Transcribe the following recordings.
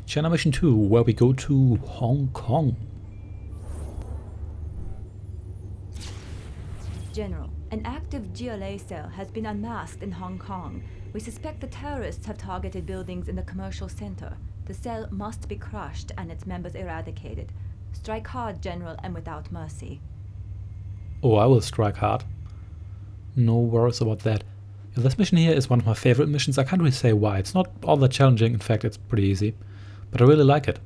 China Mission 2, where we go to Hong Kong. General, an active GLA cell has been unmasked in Hong Kong. We suspect the terrorists have targeted buildings in the commercial center. The cell must be crushed and its members eradicated. Strike hard, General, and without mercy. Oh, I will strike hard. No worries about that. This mission here is one of my favorite missions. I can't really say why. It's not all that challenging. In fact, it's pretty easy. But I really like it.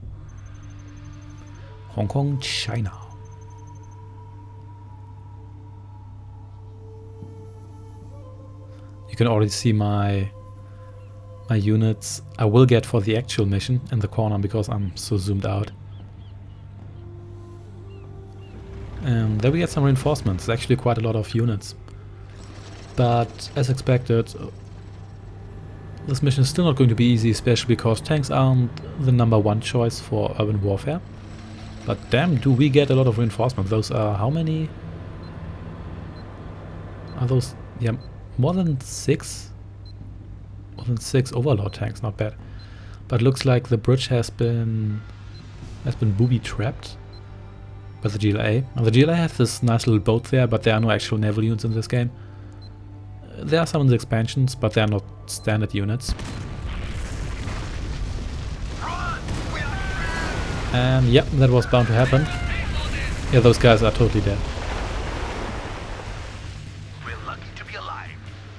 Hong Kong, China. You can already see my units I will get for the actual mission in the corner because I'm so zoomed out. And there we get some reinforcements. Actually quite a lot of units. But as expected, this mission is still not going to be easy, especially because tanks aren't the #1 choice for urban warfare. But damn, do we get a lot of reinforcement. Those are how many? Are those, yeah, more than 6? More than 6 overlord tanks, not bad. But looks like the bridge has been booby-trapped by the GLA. Now the GLA has this nice little boat there, but there are no actual naval units in this game. There are some in the expansions, but they are not standard units. And yep, that was bound to happen. Yeah, those guys are totally dead. We're lucky to be alive.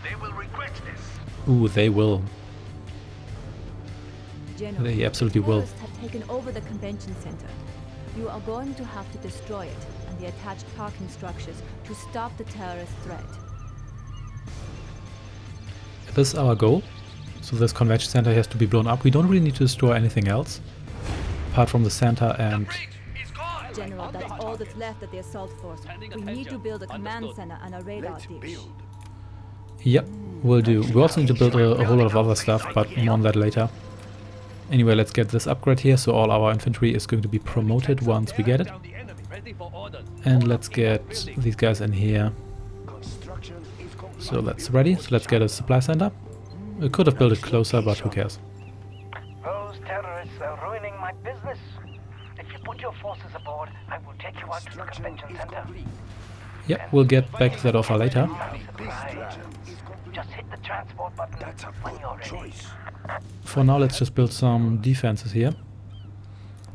They will regret this. Ooh, they will. General, They absolutely will. terrorists have taken over the convention center. You are going to have to destroy it and the attached parking structures to stop the terrorist threat. This is our goal. So this convention center has to be blown up. We don't really need to destroy anything else, apart from the center and... He's gone. General, that's all that's left of the assault force. We need to build a command center and a radar dish. Yep, will do. We also need to build a whole lot of other stuff, but more on that later. Anyway, let's get this upgrade here, so all our infantry is going to be promoted once we get it. And let's get these guys in here. So that's ready, so let's get a supply center. We could have built it closer, but who cares. Those terrorists are ruining my business. If you put your forces aboard, I will take you out to the convention center. Yeah, we'll get back to that offer later. Just hit the transport button when you're ready. For now, let's just build some defenses here.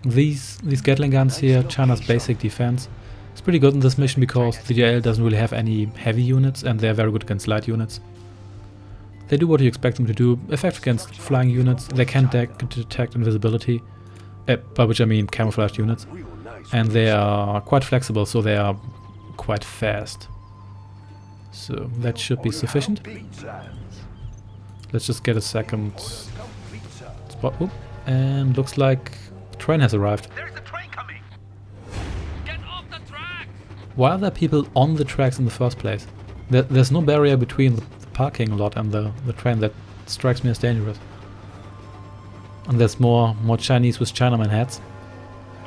These Gatling guns here, China's basic defense, it's pretty good in this mission because the DL doesn't really have any heavy units and they're very good against light units. They do what you expect them to do, effective against flying units, they can detect invisibility, by which I mean camouflaged units, and they are quite flexible, so they are quite fast. So that should be sufficient. Let's just get a second spot. Oop. And looks like the train has arrived. There's a train coming. Get off the track. Why are there people on the tracks in the first place? There's no barrier between the parking lot and the train. That strikes me as dangerous. And there's more Chinese with Chinaman hats.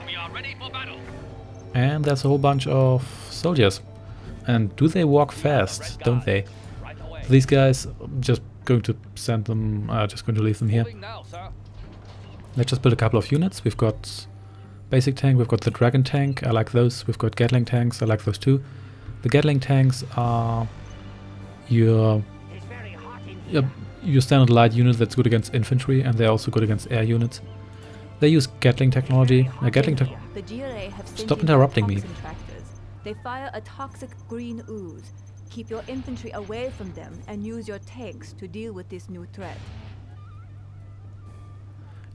We are ready for battle. And there's a whole bunch of soldiers. And do they walk fast, don't they? Right away. These guys, just going to send them, just going to leave them here. Now, sir. Let's just build a couple of units. We've got basic tank, we've got the Dragon tank, I like those. We've got Gatling tanks, I like those too. The Gatling tanks are your standard light unit that's good against infantry, and they're also good against air units. They use Gatling technology. The GLA have Stop interrupting me. toxin tractors. They fire a toxic green ooze. Keep your infantry away from them and use your tanks to deal with this new threat.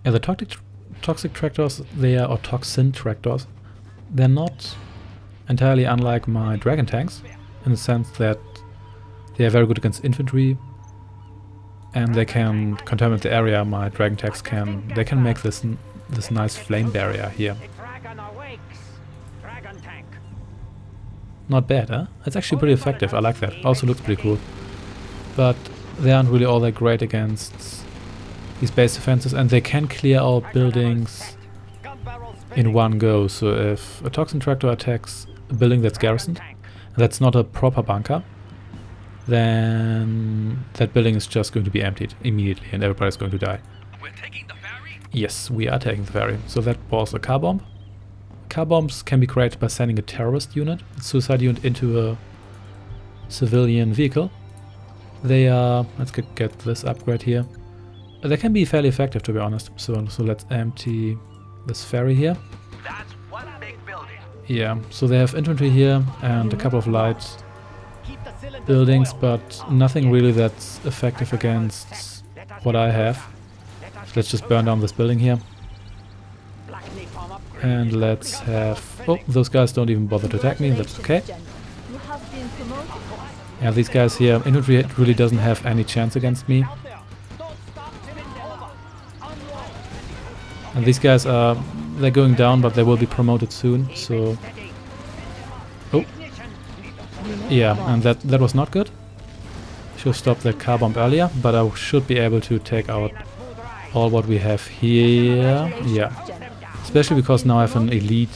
Yeah, the toxic tractors, or toxin tractors, they're not entirely unlike my Dragon tanks, in the sense that they are very good against infantry, and they can contaminate the area. My Dragon tanks can make this nice flame barrier here. Not bad, huh? It's actually pretty effective, I like that. Also looks pretty cool. But they aren't really all that great against these base defenses, and they can clear out buildings in one go. So if a toxin tractor attacks a building that's garrisoned, and that's not a proper bunker, then that building is just going to be emptied immediately and everybody's going to die. We're taking the ferry? Yes, we are taking the ferry. So that was a car bomb. Car bombs can be created by sending a terrorist unit, a suicide unit, into a civilian vehicle. They are... let's get this upgrade here. They can be fairly effective, to be honest. So let's empty this ferry here. That's one big building. Yeah, so they have infantry here and a couple of light buildings, but nothing really that's effective against what I have. So let's just burn down this building here. And let's have... oh, those guys don't even bother to attack me, that's okay. You have been promoted. Yeah, these guys here, infantry really doesn't have any chance against me. And these guys are... they're going down, but they will be promoted soon, so... oh. Yeah, and that was not good. Should have stopped that car bomb earlier, but I should be able to take out all what we have here. Yeah. Especially because now I have an elite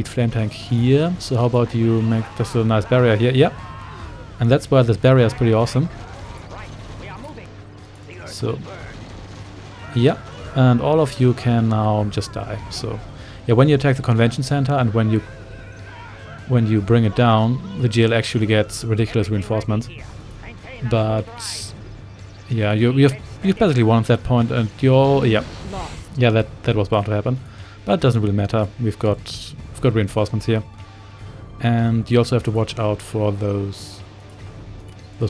flame tank here. So how about you make just a nice barrier here? Yeah. And that's why this barrier is pretty awesome. So yeah. And all of you can now just die. So yeah, when you attack the convention center and when you bring it down, the GL actually gets ridiculous reinforcements. But yeah, you've basically won at that point, and you're... yeah, that was bound to happen. But it doesn't really matter. We've got reinforcements here, and you also have to watch out for those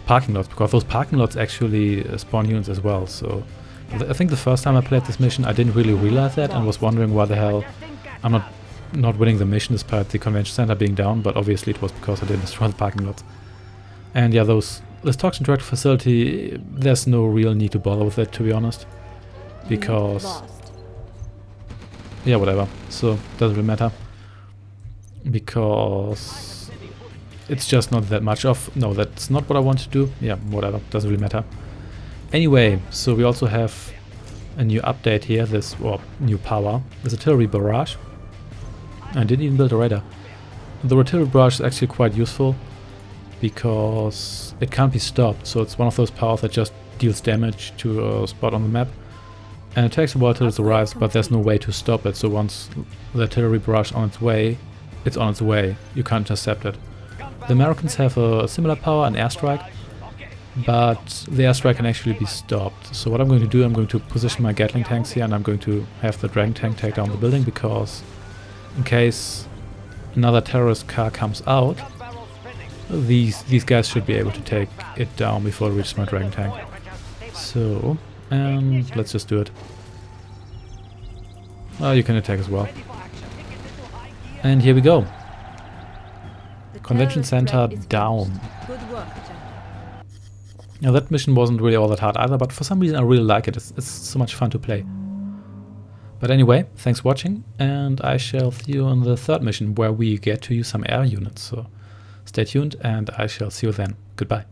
parking lots, because those parking lots actually spawn units as well. So I think the first time I played this mission, I didn't really realize that and was wondering why the hell I'm not winning the mission despite the convention center being down. But obviously it was because I didn't destroy the parking lots. And yeah, this toxin tractor facility, there's no real need to bother with it, to be honest, because yeah, whatever. So doesn't really matter, because it's just not that much of... no, that's not what I want to do. Yeah, whatever, doesn't really matter. Anyway, so we also have a new update here, new power, this artillery barrage. I didn't even build a radar. The artillery barrage is actually quite useful because it can't be stopped, so it's one of those powers that just deals damage to a spot on the map. And it takes a while till it arrives, but there's no way to stop it, so once the artillery barrage on its way, it's on its way. You can't intercept it. The Americans have a similar power, an airstrike, but the airstrike can actually be stopped. So what I'm going to do, I'm going to position my Gatling tanks here, and I'm going to have the Dragon tank take down the building, because in case another terrorist car comes out, these guys should be able to take it down before it reaches my Dragon tank. So, let's just do it. Oh, you can attack as well. And here we go. Convention center down. Good work, Now that mission wasn't really all that hard either, but for some reason I really like it. It's so much fun to play. But anyway, thanks for watching, and I shall see you on the third mission, where we get to use some air units. So stay tuned, and I shall see you then. Goodbye.